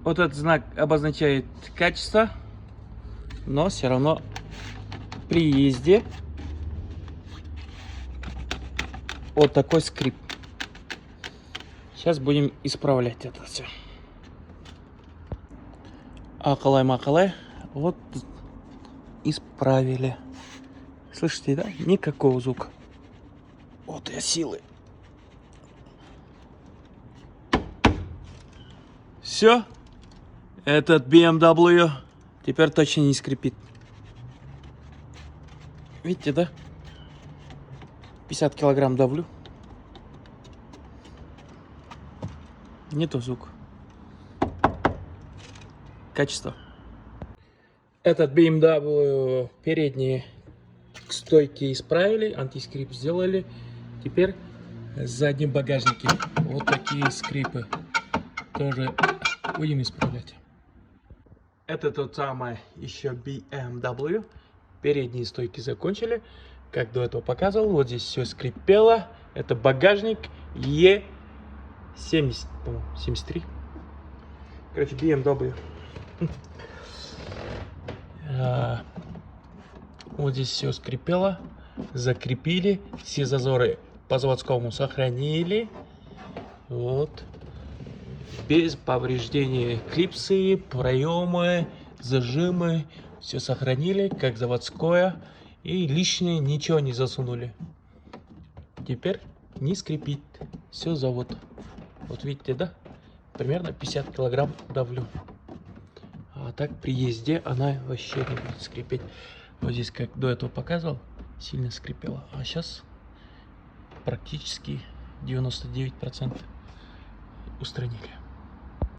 Вот этот знак обозначает качество, но все равно при езде вот такой скрип. Сейчас будем исправлять это все. Акалай-макалай. Вот исправили. Слышите, да? Никакого звука. Вот я силы. Все. Этот BMW теперь точно не скрипит. Видите, да? 50 килограмм давлю. Нету звука. Качество. Этот BMW передние стойки исправили, антискрип сделали. Теперь задние багажники. Вот такие скрипы тоже будем исправлять. Это тот самый еще BMW. Передние стойки закончили. Как до этого показывал, вот здесь все скрипело. Это багажник E70, по-моему, 73. Короче, BMW. Вот здесь все скрипело. Закрепили. Все зазоры по заводскому сохранили. Вот. Без повреждения клипсы, проемы, зажимы. Все сохранили, как заводское. И лишнее ничего не засунули. Теперь не скрипит. Все завод. Вот видите, да? Примерно 50 килограмм давлю. А так при езде она вообще не будет скрипеть. Вот здесь, как до этого показывал, сильно скрипела. А сейчас практически 99% устранили.